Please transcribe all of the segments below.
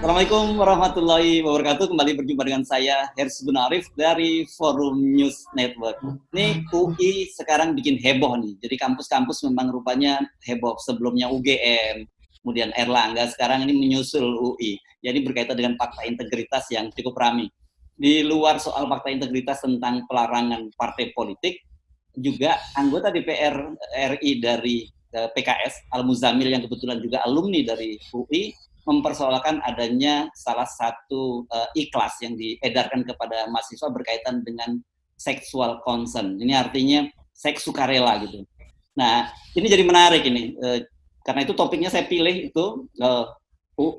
Assalamualaikum warahmatullahi wabarakatuh. Kembali berjumpa dengan saya Hers Gunarif dari Forum News Network. Ini UI sekarang bikin heboh nih. Jadi kampus-kampus memang rupanya heboh. Sebelumnya UGM, kemudian Erlangga, sekarang ini menyusul UI. Jadi berkaitan dengan fakta integritas yang cukup ramai. Di luar soal fakta integritas tentang pelarangan partai politik, juga anggota DPR RI dari PKS, Al-Muzamil yang kebetulan juga alumni dari UI, mempersoalkan adanya salah satu ikhlas yang diedarkan kepada mahasiswa berkaitan dengan sexual consent. Ini artinya seks sukarela gitu. Nah, ini jadi menarik ini. Karena itu topiknya saya pilih itu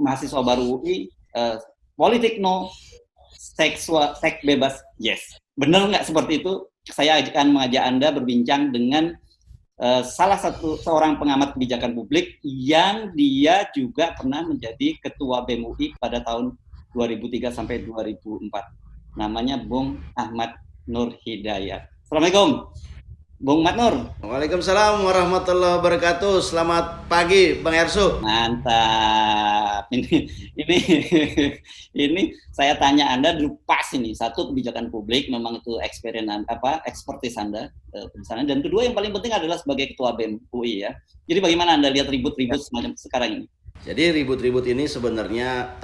mahasiswa baru UI, politik no, seks bebas yes. Benar nggak seperti itu? Saya akan mengajak Anda berbincang dengan salah satu seorang pengamat kebijakan publik yang dia juga pernah menjadi ketua BEM UI pada tahun 2003 sampai 2004. Namanya Bung Ahmad Nur Hidayat. Assalamualaikum, Bung Ahmad Nur. Waalaikumsalam warahmatullahi wabarakatuh. Selamat pagi, Bang Ersu. Mantap. Ini saya tanya Anda dulu pas ini. Satu, kebijakan publik memang itu ekspertis Anda di sana, dan kedua yang paling penting adalah sebagai ketua BEM UI ya. Jadi bagaimana Anda lihat ribut-ribut semacam sekarang ini? Jadi ribut-ribut ini sebenarnya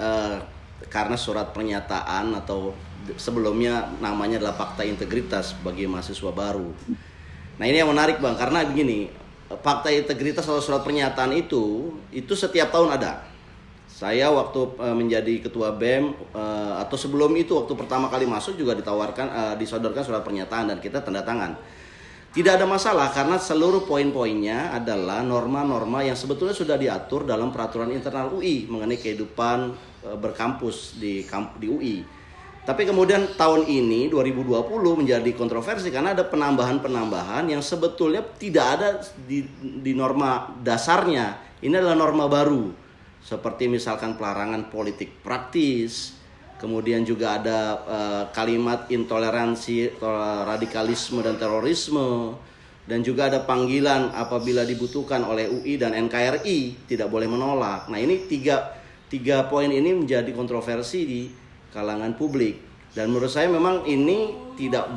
karena surat pernyataan atau sebelumnya namanya adalah fakta integritas bagi mahasiswa baru. Nah, ini yang menarik, Bang, karena begini, fakta integritas atau surat pernyataan itu setiap tahun ada. Saya waktu menjadi ketua BEM atau sebelum itu waktu pertama kali masuk juga disodorkan surat pernyataan dan kita tanda tangan. Tidak ada masalah karena seluruh poin-poinnya adalah norma-norma yang sebetulnya sudah diatur dalam peraturan internal UI mengenai kehidupan berkampus di UI. Tapi kemudian tahun ini 2020 menjadi kontroversi karena ada penambahan-penambahan yang sebetulnya tidak ada di norma dasarnya. Ini adalah norma baru. Seperti misalkan pelarangan politik praktis, kemudian juga ada kalimat intoleransi, radikalisme dan terorisme, dan juga ada panggilan apabila dibutuhkan oleh UI dan NKRI tidak boleh menolak. Nah, ini tiga poin ini menjadi kontroversi di kalangan publik, dan menurut saya memang ini tidak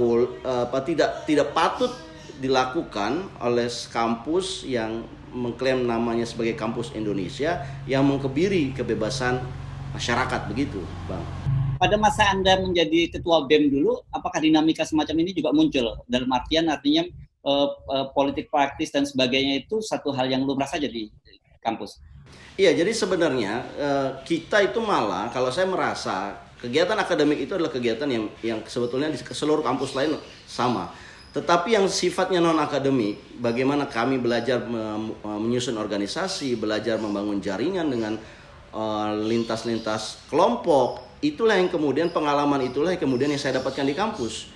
patut dilakukan oleh kampus yang mengklaim namanya sebagai kampus Indonesia yang mongkebiri kebebasan masyarakat, begitu, Bang. Pada masa Anda menjadi ketua BEM dulu, apakah dinamika semacam ini juga muncul? Dalam artian artinya politik praktis dan sebagainya itu satu hal yang lumrah saja di kampus? Iya, jadi sebenarnya kita itu malah, kalau saya merasa kegiatan akademik itu adalah kegiatan yang sebetulnya di seluruh kampus lain sama. Tetapi yang sifatnya non-akademik, bagaimana kami belajar menyusun organisasi, belajar membangun jaringan dengan lintas-lintas kelompok, itulah yang kemudian pengalaman itulah yang kemudian yang saya dapatkan di kampus.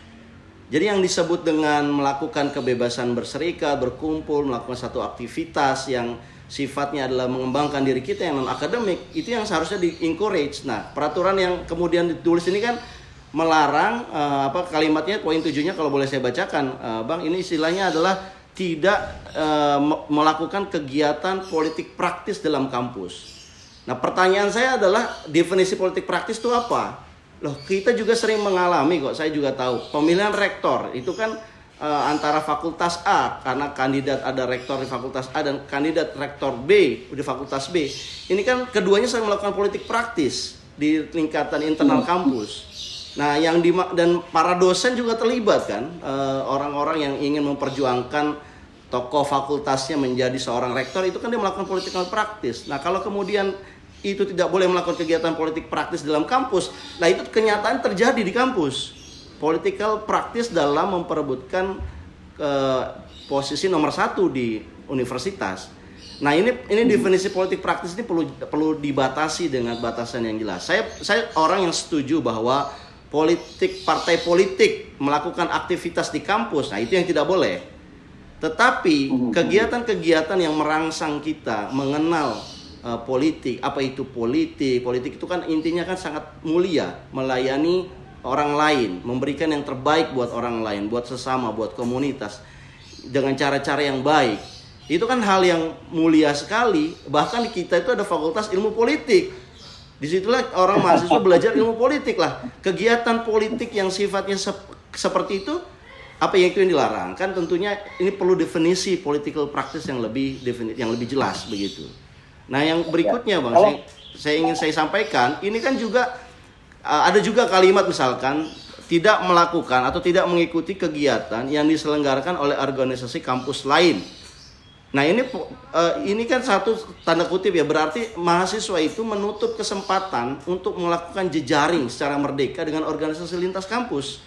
Jadi yang disebut dengan melakukan kebebasan berserikat, berkumpul, melakukan satu aktivitas yang sifatnya adalah mengembangkan diri kita yang non-akademik, itu yang seharusnya di-encourage. Nah, peraturan yang kemudian ditulis ini kan melarang, kalimatnya poin 7-nya kalau boleh saya bacakan, Bang, ini istilahnya adalah tidak melakukan kegiatan politik praktis dalam kampus. Nah, pertanyaan saya adalah definisi politik praktis itu apa? Loh, kita juga sering mengalami kok, saya juga tahu, pemilihan rektor itu kan antara fakultas A, karena kandidat ada rektor di fakultas A dan kandidat rektor B di fakultas B. Ini kan keduanya sering melakukan politik praktis di tingkatan internal kampus. Nah, dan para dosen juga terlibat kan, orang-orang yang ingin memperjuangkan tokoh fakultasnya menjadi seorang rektor itu kan dia melakukan politik praktis. Nah, kalau kemudian itu tidak boleh melakukan kegiatan politik praktis dalam kampus, nah itu kenyataan terjadi di kampus. Political praktis dalam memperebutkan posisi nomor 1 di universitas. Nah, ini definisi politik praktis ini perlu dibatasi dengan batasan yang jelas. Saya orang yang setuju bahwa partai politik melakukan aktivitas di kampus, nah itu yang tidak boleh. Tetapi kegiatan-kegiatan yang merangsang kita mengenal politik, apa itu politik? Politik itu kan intinya kan sangat mulia, melayani orang lain, memberikan yang terbaik buat orang lain, buat sesama, buat komunitas dengan cara-cara yang baik. Itu kan hal yang mulia sekali. Bahkan di kita itu ada fakultas ilmu politik. Disitulah orang mahasiswa belajar ilmu politik lah. Kegiatan politik yang sifatnya seperti itu, apa yang itu yang dilarang? Kan tentunya ini perlu definisi political practice yang lebih jelas begitu. Nah yang berikutnya Bang, saya ingin sampaikan, ini kan juga ada juga kalimat misalkan tidak melakukan atau tidak mengikuti kegiatan yang diselenggarakan oleh organisasi kampus lain. Nah ini kan satu tanda kutip ya, berarti mahasiswa itu menutup kesempatan untuk melakukan jejaring secara merdeka dengan organisasi lintas kampus.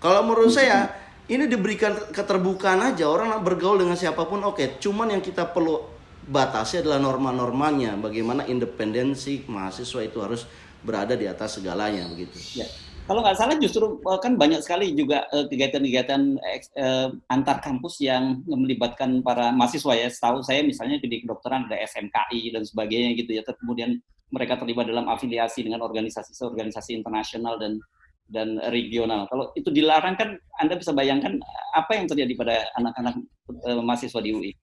Kalau menurut saya ini diberikan keterbukaan aja, orang bergaul dengan siapapun oke. Cuman yang kita perlu batasi adalah norma-normanya, bagaimana independensi mahasiswa itu harus berada di atas segalanya begitu. Ya. Kalau nggak salah justru kan banyak sekali juga kegiatan-kegiatan antar kampus yang melibatkan para mahasiswa ya. Setahu saya misalnya di kedokteran ada SMKI dan sebagainya gitu ya. Kemudian mereka terlibat dalam afiliasi dengan organisasi internasional dan regional. Kalau itu dilarang kan Anda bisa bayangkan apa yang terjadi pada anak-anak mahasiswa di UI.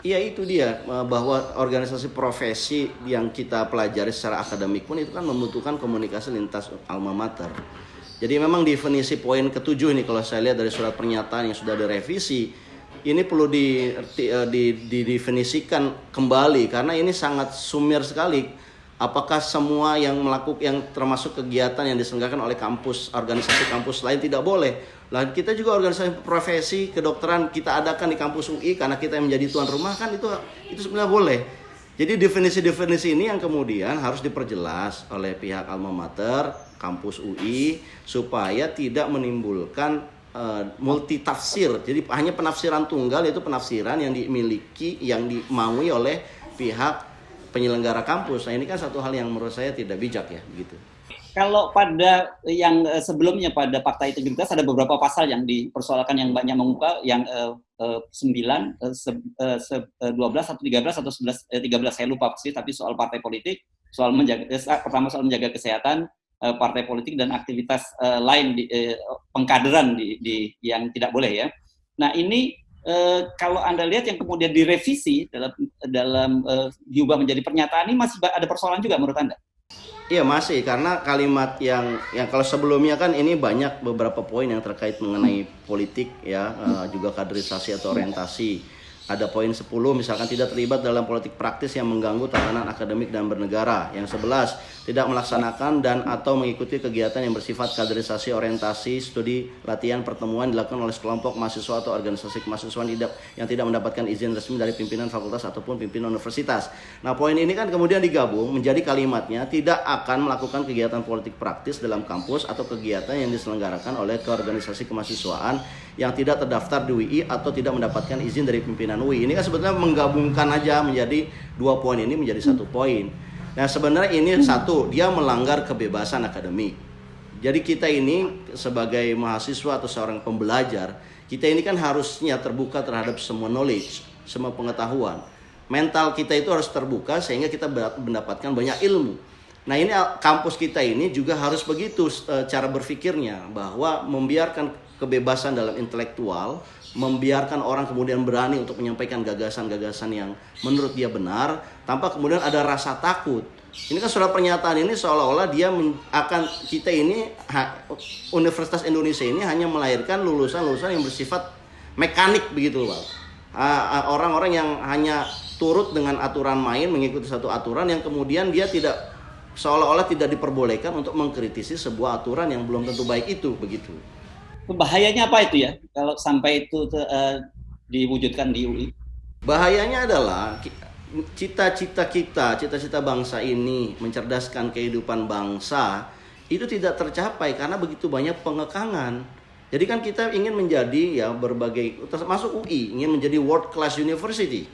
Iya itu dia, bahwa organisasi profesi yang kita pelajari secara akademik pun itu kan membutuhkan komunikasi lintas alma mater. Jadi memang definisi poin ke-7 nih kalau saya lihat dari surat pernyataan yang sudah direvisi, ini perlu didefinisikan kembali karena ini sangat sumir sekali. Apakah semua yang termasuk kegiatan yang diselenggarakan oleh organisasi kampus lain tidak boleh? Lah kita juga organisasi profesi kedokteran kita adakan di kampus UI karena kita yang menjadi tuan rumah kan itu sebenarnya boleh. Jadi definisi-definisi ini yang kemudian harus diperjelas oleh pihak alma mater kampus UI supaya tidak menimbulkan multi tafsir. Jadi hanya penafsiran tunggal, yaitu penafsiran yang dimiliki, yang dimaui oleh pihak penyelenggara kampus. Nah ini kan satu hal yang menurut saya tidak bijak ya begitu. Kalau pada yang sebelumnya pada fakta integritas ada beberapa pasal yang dipersoalkan yang banyak mengungkap, yang 9, 12 atau 13 atau 11, 13 saya lupa sih, tapi soal partai politik, soal menjaga kesehatan partai politik dan aktivitas lain pengkaderan yang tidak boleh ya. Nah ini kalau Anda lihat yang kemudian direvisi dalam diubah menjadi pernyataan ini masih ada persoalan juga menurut Anda? Iya masih, karena kalimat yang kalau sebelumnya kan ini banyak beberapa poin yang terkait mengenai politik ya, juga kaderisasi atau orientasi. Ada poin 10 misalkan tidak terlibat dalam politik praktis yang mengganggu tatanan akademik dan bernegara. Yang 11 tidak melaksanakan dan atau mengikuti kegiatan yang bersifat kaderisasi, orientasi, studi, latihan, pertemuan dilakukan oleh sekelompok mahasiswa atau organisasi kemahasiswaan yang tidak mendapatkan izin resmi dari pimpinan fakultas ataupun pimpinan universitas. Nah poin ini kan kemudian digabung menjadi kalimatnya tidak akan melakukan kegiatan politik praktis dalam kampus atau kegiatan yang diselenggarakan oleh keorganisasi kemahasiswaan yang tidak terdaftar di UI atau tidak mendapatkan izin dari pimpinan UI. Ini kan sebetulnya menggabungkan aja menjadi 2 poin ini menjadi 1 poin. Nah sebenarnya ini satu, dia melanggar kebebasan akademik. Jadi kita ini sebagai mahasiswa atau seorang pembelajar, kita ini kan harusnya terbuka terhadap semua knowledge, semua pengetahuan. Mental kita itu harus terbuka sehingga kita mendapatkan banyak ilmu. Nah ini kampus kita ini juga harus begitu cara berpikirnya, bahwa membiarkan kebebasan dalam intelektual, membiarkan orang kemudian berani untuk menyampaikan gagasan-gagasan yang menurut dia benar tanpa kemudian ada rasa takut. Ini kan surat pernyataan ini seolah-olah dia kita ini Universitas Indonesia ini hanya melahirkan lulusan-lulusan yang bersifat mekanik begitu Pak. Orang-orang yang hanya turut dengan aturan main, mengikuti satu aturan yang kemudian dia tidak seolah-olah tidak diperbolehkan untuk mengkritisi sebuah aturan yang belum tentu baik itu begitu. Bahayanya apa itu ya kalau sampai itu diwujudkan di UI? Bahayanya adalah cita-cita bangsa ini mencerdaskan kehidupan bangsa itu tidak tercapai karena begitu banyak pengekangan. Jadi kan kita ingin menjadi ya berbagai, termasuk UI ingin menjadi world class university,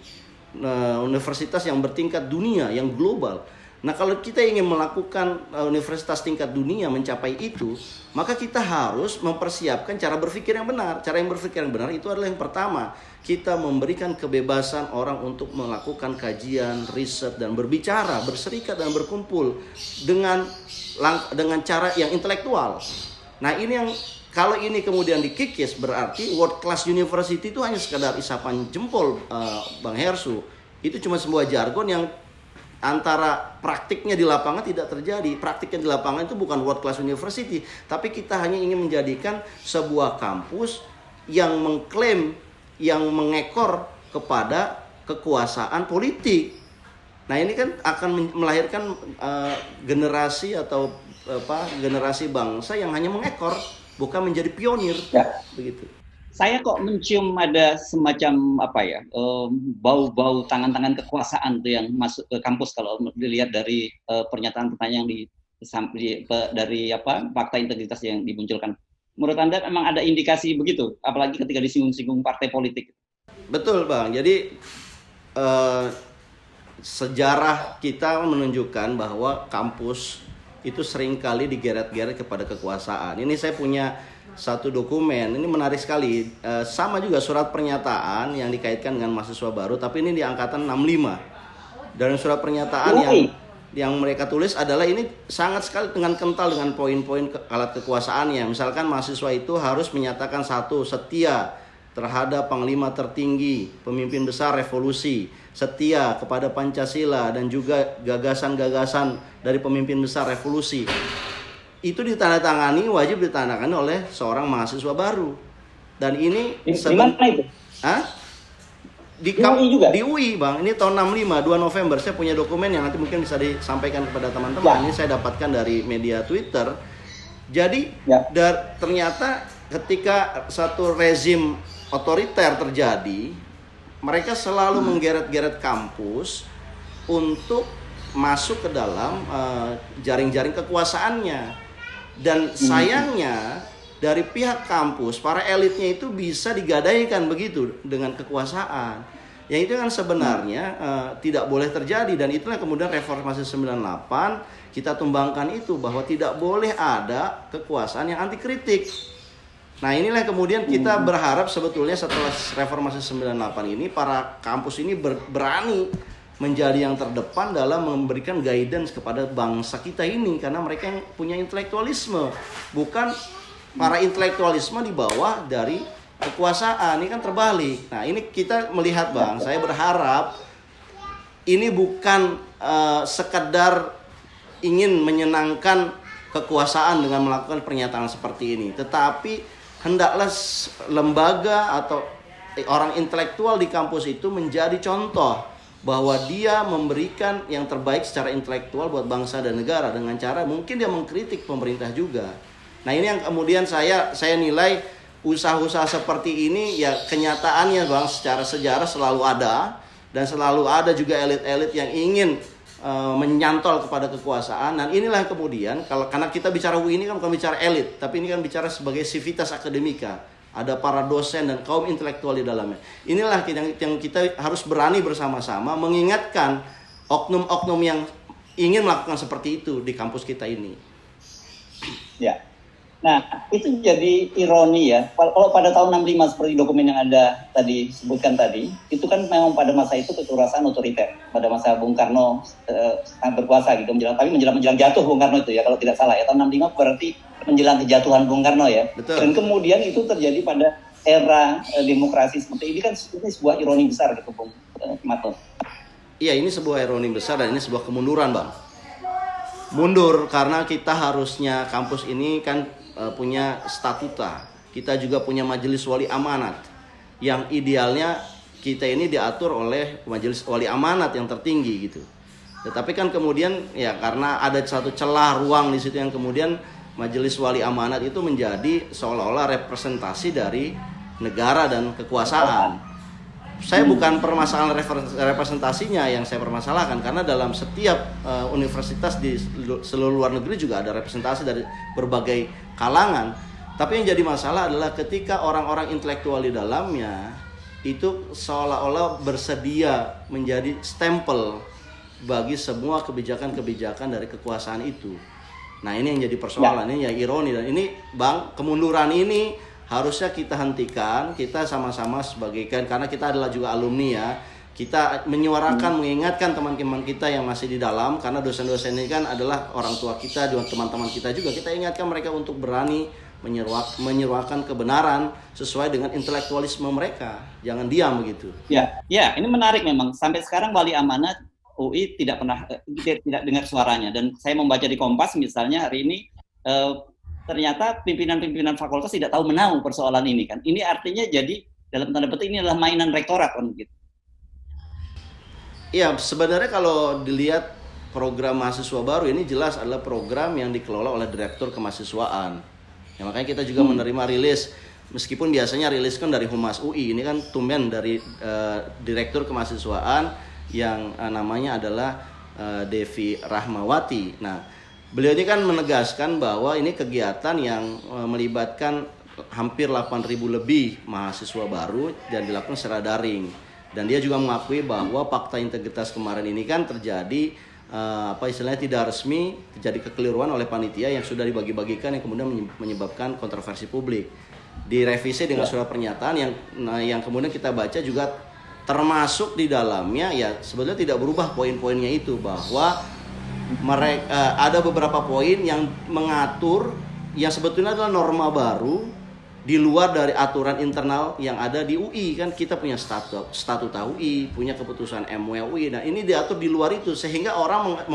universitas yang bertingkat dunia, yang global. Nah kalau kita ingin melakukan universitas tingkat dunia mencapai itu, maka kita harus mempersiapkan cara berpikir yang benar. Cara yang berpikir yang benar itu adalah yang pertama, kita memberikan kebebasan orang untuk melakukan kajian, riset, dan berbicara, berserikat dan berkumpul dengan cara yang intelektual. Nah ini yang kalau ini kemudian dikikis berarti world class university itu hanya sekadar isapan jempol Bang Hersu. Itu cuma sebuah jargon yang antara praktiknya di lapangan tidak terjadi. Praktiknya di lapangan itu bukan world class university, tapi kita hanya ingin menjadikan sebuah kampus yang mengklaim, yang mengekor kepada kekuasaan politik. Nah ini kan akan melahirkan generasi atau generasi bangsa yang hanya mengekor, bukan menjadi pionir, begitu. Saya kok mencium ada semacam bau-bau tangan-tangan kekuasaan tuh yang masuk ke kampus kalau dilihat dari pernyataan-pernyataan yang dari fakta integritas yang dimunculkan. Menurut Anda memang ada indikasi begitu, apalagi ketika disinggung-singgung partai politik? Betul Bang, jadi sejarah kita menunjukkan bahwa kampus itu seringkali digeret-geret kepada kekuasaan. Ini saya punya satu dokumen, ini menarik sekali, sama juga surat pernyataan yang dikaitkan dengan mahasiswa baru, tapi ini di angkatan 65. Dan surat pernyataan yang mereka tulis adalah ini sangat sekali dengan kental dengan poin-poin alat kekuasaannya. Misalkan mahasiswa itu harus menyatakan satu, setia terhadap panglima tertinggi, pemimpin besar revolusi, setia kepada Pancasila dan juga gagasan-gagasan dari pemimpin besar revolusi. Itu ditandatangani, wajib ditandatangani oleh seorang mahasiswa baru. Dan ini di mana itu? Di UI juga? Di UI Bang, ini tahun 65, 2 November. Saya punya dokumen yang nanti mungkin bisa disampaikan kepada teman-teman. Ini saya dapatkan dari media Twitter. Jadi ternyata ketika satu rezim otoriter terjadi, mereka selalu menggeret-geret kampus untuk masuk ke dalam jaring-jaring kekuasaannya. Dan sayangnya dari pihak kampus, para elitnya itu bisa digadaikan begitu dengan kekuasaan. Yang itu kan sebenarnya tidak boleh terjadi, dan itulah kemudian reformasi 98 kita tumbangkan itu, bahwa tidak boleh ada kekuasaan yang anti kritik. Nah inilah kemudian kita berharap sebetulnya setelah reformasi 98 ini para kampus ini berani menjadi yang terdepan dalam memberikan guidance kepada bangsa kita ini, karena mereka yang punya intelektualisme, bukan para intelektualisme di bawah dari kekuasaan. Ini kan terbalik. Nah ini kita melihat Bang, saya berharap ini bukan sekedar ingin menyenangkan kekuasaan dengan melakukan pernyataan seperti ini, tetapi hendaklah lembaga atau orang intelektual di kampus itu menjadi contoh bahwa dia memberikan yang terbaik secara intelektual buat bangsa dan negara dengan cara mungkin dia mengkritik pemerintah juga. Nah ini yang kemudian saya nilai usaha-usaha seperti ini ya kenyataannya Bang secara sejarah selalu ada, dan selalu ada juga elit-elit yang ingin menyantol kepada kekuasaan. Dan inilah kemudian karena kita bicara UI ini kan bukan bicara elit, tapi ini kan bicara sebagai civitas akademika. Ada para dosen dan kaum intelektual di dalamnya. Inilah yang kita harus berani bersama-sama mengingatkan oknum-oknum yang ingin melakukan seperti itu di kampus kita ini. Ya. Nah, itu jadi ironi ya. Kalau pada tahun 65 seperti dokumen yang Anda tadi sebutkan tadi, itu kan memang pada masa itu kekuasaan otoriter. Pada masa Bung Karno sangat berkuasa gitu, menjelang jatuh Bung Karno itu ya, kalau tidak salah ya. Tahun 65 berarti menjelang kejatuhan Bung Karno ya. Betul. Dan kemudian itu terjadi pada era demokrasi seperti ini, kan ini sebuah ironi besar gitu Bung Mato. Iya, ini sebuah ironi besar dan ini sebuah kemunduran Bang. Mundur karena kita harusnya kampus ini kan punya statuta. Kita juga punya majelis wali amanat yang idealnya kita ini diatur oleh majelis wali amanat yang tertinggi gitu. Tetapi kan kemudian ya karena ada satu celah ruang di situ yang kemudian majelis wali amanat itu menjadi seolah-olah representasi dari negara dan kekuasaan. Saya bukan permasalahan representasinya yang saya permasalahkan, karena dalam setiap universitas di seluruh luar negeri juga ada representasi dari berbagai kalangan. Tapi yang jadi masalah adalah ketika orang-orang intelektual di dalamnya itu seolah-olah bersedia menjadi stempel bagi semua kebijakan-kebijakan dari kekuasaan itu. Nah ini yang jadi persoalan, ini ya ironi. Dan ini Bang, kemunduran ini harusnya kita hentikan, kita sama-sama sebagai karena kita adalah juga alumni ya. Kita menyuarakan, mengingatkan teman-teman kita yang masih di dalam, karena dosen-dosen ini kan adalah orang tua kita, juga teman-teman kita juga. Kita ingatkan mereka untuk berani menyuarakan kebenaran sesuai dengan intelektualisme mereka. Jangan diam begitu. Ya, ini menarik memang. Sampai sekarang wali amanat UI tidak pernah tidak dengar suaranya. Dan saya membaca di Kompas misalnya hari ini ternyata pimpinan-pimpinan fakultas tidak tahu menahu persoalan ini kan. Ini artinya jadi dalam tanda petik ini adalah mainan rektorat kan gitu. Iya, sebenarnya kalau dilihat program mahasiswa baru ini jelas adalah program yang dikelola oleh Direktur Kemahasiswaan. Ya, makanya kita juga menerima rilis, meskipun biasanya rilis kan dari Humas UI, ini kan tumben dari Direktur Kemahasiswaan yang namanya adalah Devi Rahmawati. Nah, beliau ini kan menegaskan bahwa ini kegiatan yang melibatkan hampir 8.000 lebih mahasiswa baru dan dilakukan secara daring. Dan dia juga mengakui bahwa fakta integritas kemarin ini kan terjadi istilahnya tidak resmi, terjadi kekeliruan oleh panitia yang sudah dibagi-bagikan yang kemudian menyebabkan kontroversi publik. Direvisi dengan surat pernyataan yang kemudian kita baca juga termasuk di dalamnya ya sebetulnya tidak berubah poin-poinnya itu, bahwa mereka ada beberapa poin yang mengatur yang sebetulnya adalah norma baru di luar dari aturan internal yang ada di UI. Kan kita punya statuta UI, punya keputusan MW UI. Nah, ini diatur di luar itu sehingga orang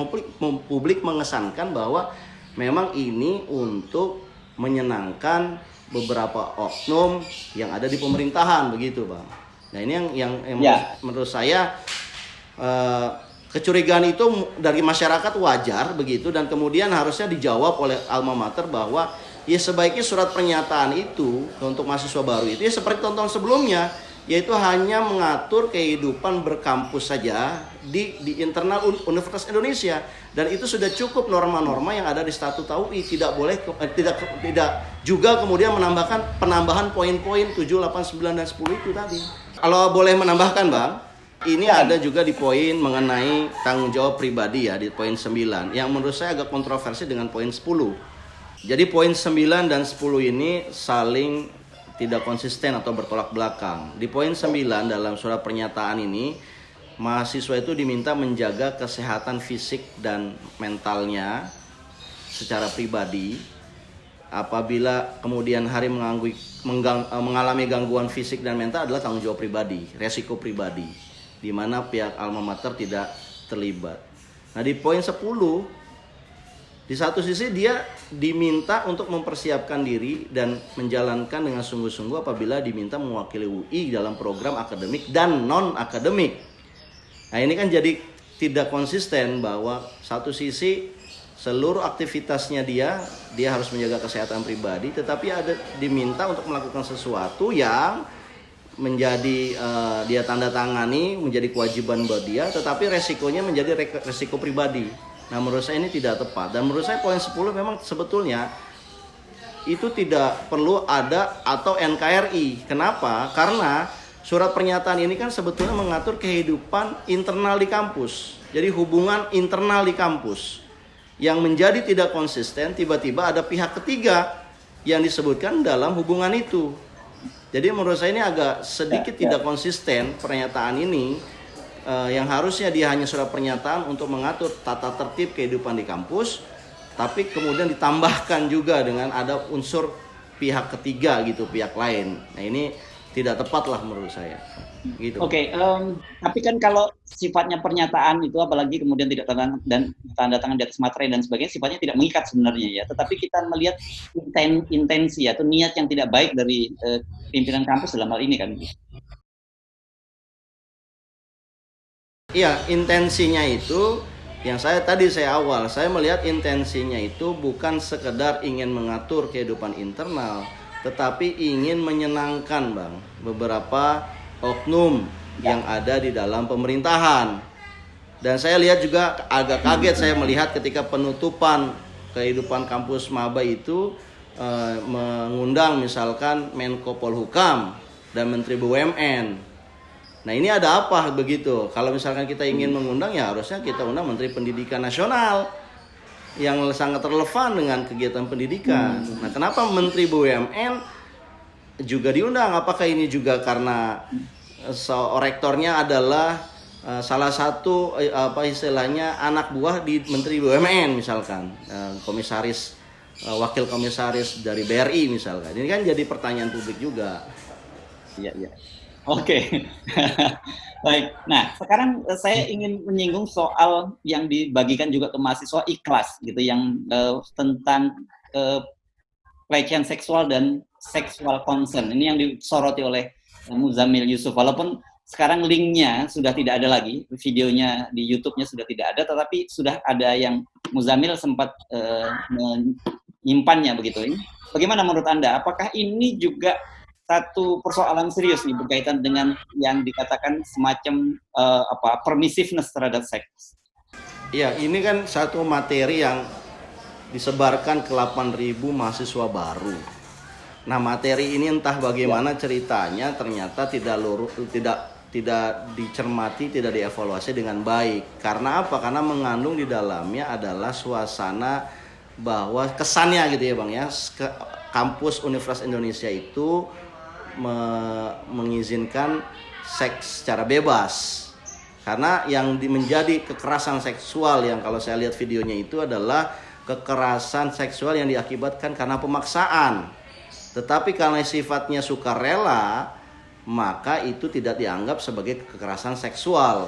publik mengesankan bahwa memang ini untuk menyenangkan beberapa oknum yang ada di pemerintahan begitu, Bang. Nah, ini yang menurut saya kecurigaan itu dari masyarakat wajar begitu, dan kemudian harusnya dijawab oleh alma mater bahwa ya sebaiknya surat pernyataan itu untuk mahasiswa baru itu ya seperti tahun-tahun sebelumnya, yaitu hanya mengatur kehidupan berkampus saja di internal Universitas Indonesia, dan itu sudah cukup norma-norma yang ada di Statuta UI. Tidak boleh tidak juga kemudian menambahkan penambahan poin-poin 7, 8, 9 dan 10 itu tadi. Kalau boleh menambahkan, Bang, ini ada juga di poin mengenai tanggung jawab pribadi ya, di poin 9 yang menurut saya agak kontroversi dengan poin 10. Jadi poin 9 dan 10 ini saling tidak konsisten atau bertolak belakang. Di poin 9 dalam surat pernyataan ini, mahasiswa itu diminta menjaga kesehatan fisik dan mentalnya secara pribadi. Apabila kemudian hari mengalami gangguan fisik dan mental adalah tanggung jawab pribadi, resiko pribadi, di mana pihak alma mater tidak terlibat. Nah, di poin 10 di satu sisi dia diminta untuk mempersiapkan diri dan menjalankan dengan sungguh-sungguh apabila diminta mewakili UI dalam program akademik dan non-akademik. Nah, ini kan jadi tidak konsisten bahwa satu sisi seluruh aktivitasnya dia harus menjaga kesehatan pribadi, tetapi ada diminta untuk melakukan sesuatu yang menjadi dia tanda tangani menjadi kewajiban buat dia, tetapi resikonya menjadi resiko pribadi. Nah, menurut saya ini tidak tepat, dan menurut saya poin 10 memang sebetulnya itu tidak perlu ada atau NKRI. Kenapa? Karena surat pernyataan ini kan sebetulnya mengatur kehidupan internal di kampus. Jadi hubungan internal di kampus yang menjadi tidak konsisten, tiba-tiba ada pihak ketiga yang disebutkan dalam hubungan itu. Jadi menurut saya ini agak sedikit tidak konsisten pernyataan ini. Yang harusnya dia hanya surat pernyataan untuk mengatur tata tertib kehidupan di kampus, tapi kemudian ditambahkan juga dengan ada unsur pihak ketiga gitu, pihak lain. Nah, ini tidak tepat lah menurut saya. Gitu. Oke, tapi kan kalau sifatnya pernyataan itu, apalagi kemudian tidak tanda tangan di atas materai dan sebagainya, sifatnya tidak mengikat sebenarnya ya. Tetapi kita melihat intensi atau niat yang tidak baik dari pimpinan kampus dalam hal ini kan. Iya, intensinya itu yang saya melihat intensinya itu bukan sekedar ingin mengatur kehidupan internal, tetapi ingin menyenangkan, Bang, beberapa oknum yang ada di dalam pemerintahan. Dan saya lihat juga agak kaget saya melihat ketika penutupan kehidupan kampus maba itu mengundang misalkan Menko Polhukam dan Menteri BUMN. Nah, ini ada apa begitu? Kalau misalkan kita ingin mengundang ya harusnya kita undang Menteri Pendidikan Nasional yang sangat relevan dengan kegiatan pendidikan. Nah, kenapa Menteri BUMN juga diundang? Apakah ini juga karena rektornya adalah salah satu anak buah di Menteri BUMN misalkan, komisaris wakil komisaris dari BRI misalkan. Ini kan jadi pertanyaan publik juga. Iya. Oke. Baik. Nah, sekarang saya ingin menyinggung soal yang dibagikan juga ke mahasiswa ikhlas gitu yang tentang pelecehan seksual dan seksual concern. Ini yang disoroti oleh Muzamil Yusuf. Walaupun sekarang linknya sudah tidak ada lagi, videonya di YouTube-nya sudah tidak ada, tetapi sudah ada yang Muzamil sempat menyimpannya begitu. Ini bagaimana menurut Anda? Apakah ini juga satu persoalan serius nih berkaitan dengan yang dikatakan semacam permissiveness terhadap seks? Ya, ini kan satu materi yang disebarkan ke 8.000 mahasiswa baru. Nah, materi ini entah bagaimana ceritanya ternyata tidak dicermati, tidak dievaluasi dengan baik. Karena apa? Karena mengandung di dalamnya adalah suasana bahwa kesannya gitu ya Bang ya, kampus Universitas Indonesia itu mengizinkan seks secara bebas. Karena yang menjadi kekerasan seksual yang kalau saya lihat videonya itu adalah kekerasan seksual yang diakibatkan karena pemaksaan. Tetapi karena sifatnya sukarela, maka itu tidak dianggap sebagai kekerasan seksual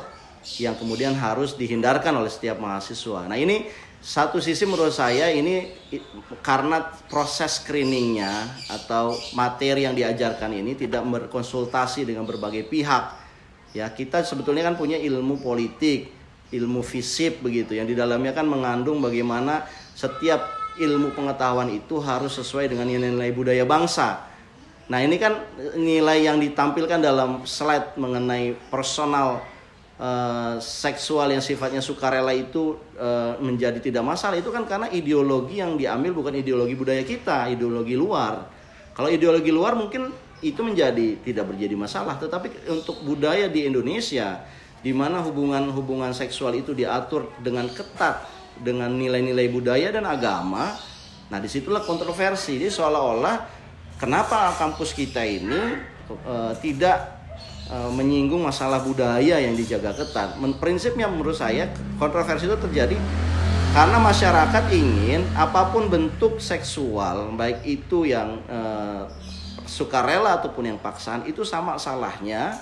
yang kemudian harus dihindarkan oleh setiap mahasiswa. Nah, ini satu sisi menurut saya ini karena proses screeningnya atau materi yang diajarkan ini tidak berkonsultasi dengan berbagai pihak. Ya, kita sebetulnya kan punya ilmu politik, ilmu FISIP begitu, yang di dalamnya kan mengandung bagaimana setiap ilmu pengetahuan itu harus sesuai dengan nilai-nilai budaya bangsa. Nah, ini kan nilai yang ditampilkan dalam slide mengenai personal seksual yang sifatnya sukarela itu menjadi tidak masalah. Itu kan karena ideologi yang diambil bukan ideologi budaya kita, ideologi luar. Kalau ideologi luar mungkin itu tidak menjadi masalah. Tetapi untuk budaya di Indonesia, di mana hubungan seksual itu diatur dengan ketat dengan nilai-nilai budaya dan agama, nah disitulah kontroversi. Jadi seolah-olah kenapa kampus kita ini tidak menyinggung masalah budaya yang dijaga ketat. Prinsipnya menurut saya kontroversi itu terjadi karena masyarakat ingin apapun bentuk seksual, baik itu yang sukarela ataupun yang paksaan, itu sama salahnya,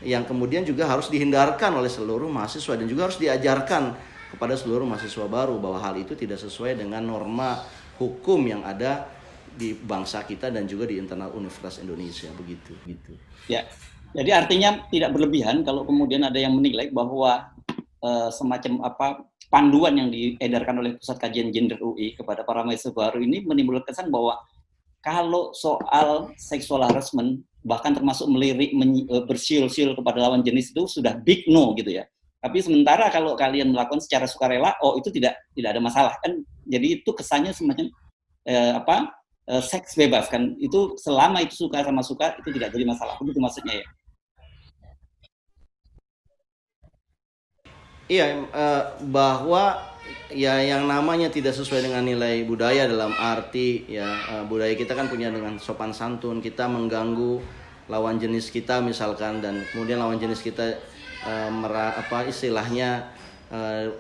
yang kemudian juga harus dihindarkan oleh seluruh mahasiswa dan juga harus diajarkan kepada seluruh mahasiswa baru bahwa hal itu tidak sesuai dengan norma hukum yang ada di bangsa kita dan juga di internal Universitas Indonesia begitu. Ya. Jadi artinya tidak berlebihan kalau kemudian ada yang menilai bahwa semacam panduan yang diedarkan oleh Pusat Kajian Gender UI kepada para mahasiswa baru ini menimbulkan kesan bahwa kalau soal sexual harassment bahkan termasuk melirik bersiul-siul kepada lawan jenis itu sudah big no gitu ya. Tapi sementara kalau kalian melakukan secara sukarela, itu tidak ada masalah kan. Jadi itu kesannya semacam seks bebas kan. Itu selama itu suka sama suka itu tidak jadi masalah. Begitu maksudnya ya. Iya, bahwa ya yang namanya tidak sesuai dengan nilai budaya dalam arti ya budaya kita kan punya dengan sopan santun, kita mengganggu lawan jenis kita misalkan dan kemudian lawan jenis kita istilahnya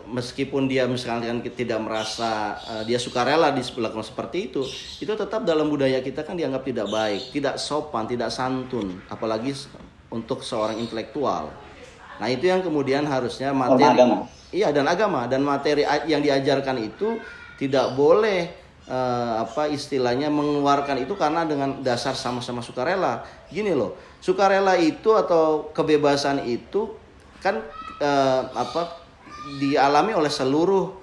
meskipun dia misalkan tidak merasa dia sukarela diperlakukan seperti itu tetap dalam budaya kita kan dianggap tidak baik, tidak sopan, tidak santun, apalagi untuk seorang intelektual. Nah, itu yang kemudian harusnya materi agama dan materi yang diajarkan itu tidak boleh istilahnya mengeluarkan itu karena dengan dasar sama-sama sukarela. Gini loh, sukarela itu atau kebebasan itu kan dialami oleh seluruh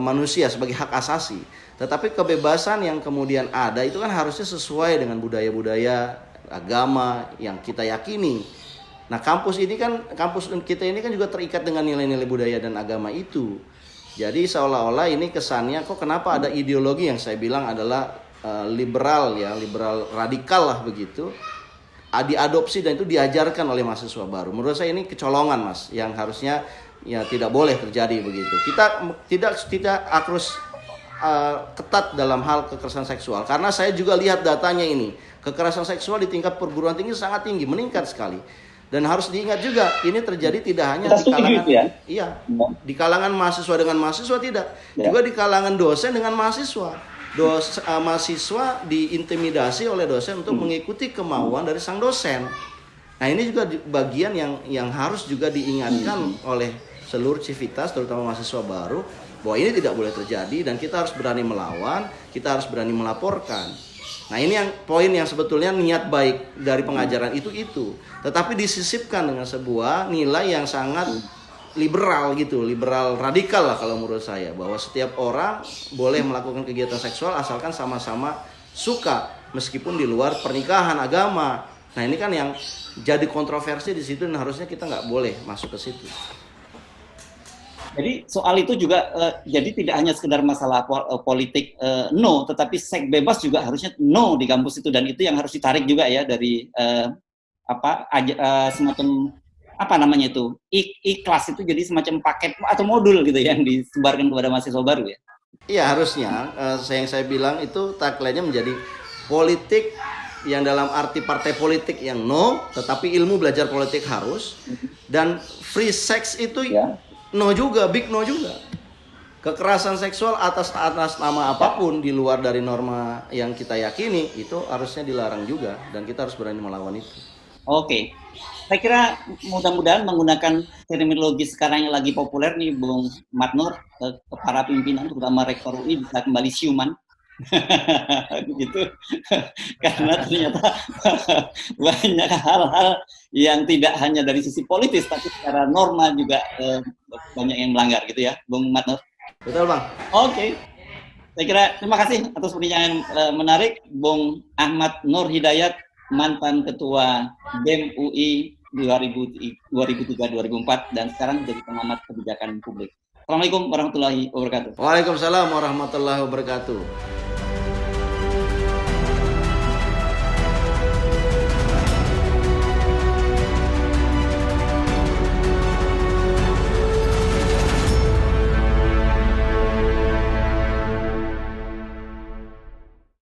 manusia sebagai hak asasi. Tetapi kebebasan yang kemudian ada itu kan harusnya sesuai dengan budaya-budaya agama yang kita yakini. Nah, kampus kita ini kan juga terikat dengan nilai-nilai budaya dan agama itu. Jadi seolah-olah ini kesannya kok kenapa ada ideologi yang saya bilang adalah liberal radikal lah begitu. Diadopsi dan itu diajarkan oleh mahasiswa baru. Menurut saya ini kecolongan, Mas, yang harusnya ya tidak boleh terjadi begitu. Kita tidak harus ketat dalam hal kekerasan seksual karena saya juga lihat datanya ini. Kekerasan seksual di tingkat perguruan tinggi sangat tinggi, meningkat sekali. Dan harus diingat juga, ini terjadi tidak hanya di kalangan di kalangan mahasiswa dengan mahasiswa tidak, juga di kalangan dosen dengan mahasiswa. Mahasiswa diintimidasi oleh dosen untuk mengikuti kemauan dari sang dosen. Nah ini juga bagian yang harus juga diingatkan oleh seluruh civitas, terutama mahasiswa baru, bahwa ini tidak boleh terjadi dan kita harus berani melawan, kita harus berani melaporkan. Nah ini yang poin yang sebetulnya niat baik dari pengajaran itu, tetapi disisipkan dengan sebuah nilai yang sangat liberal gitu, liberal radikal lah kalau menurut saya, bahwa setiap orang boleh melakukan kegiatan seksual asalkan sama-sama suka meskipun di luar pernikahan agama. Nah ini kan yang jadi kontroversi di situ dan harusnya kita nggak boleh masuk ke situ. Jadi soal itu juga jadi tidak hanya sekedar masalah politik no, tetapi seks bebas juga harusnya no di kampus itu, dan itu yang harus ditarik juga ya dari semacam apa namanya itu kelas itu jadi semacam paket atau modul gitu yang disebarkan kepada mahasiswa baru ya. Iya harusnya yang saya bilang itu tagline-nya menjadi politik yang dalam arti partai politik yang no, tetapi ilmu belajar politik harus, dan free sex itu ya. No juga, big no juga. Kekerasan seksual atas nama apapun di luar dari norma yang kita yakini itu harusnya dilarang juga, dan kita harus berani melawan itu. Oke. Saya kira mudah-mudahan menggunakan terminologi sekarang yang lagi populer nih Bung Matnur, para pimpinan terutama Rektor UI bisa kembali siuman. Gitu. Karena ternyata banyak hal-hal yang tidak hanya dari sisi politis tapi secara norma juga banyak yang melanggar gitu ya, Bung Matnur. Betul Bang. Oke. Saya kira terima kasih atas perbincangan menarik Bung Ahmad Nur Hidayat, mantan Ketua BEM UI 2003-2004 dan sekarang jadi pengamat kebijakan publik. Assalamualaikum warahmatullahi wabarakatuh. Waalaikumsalam warahmatullahi wabarakatuh.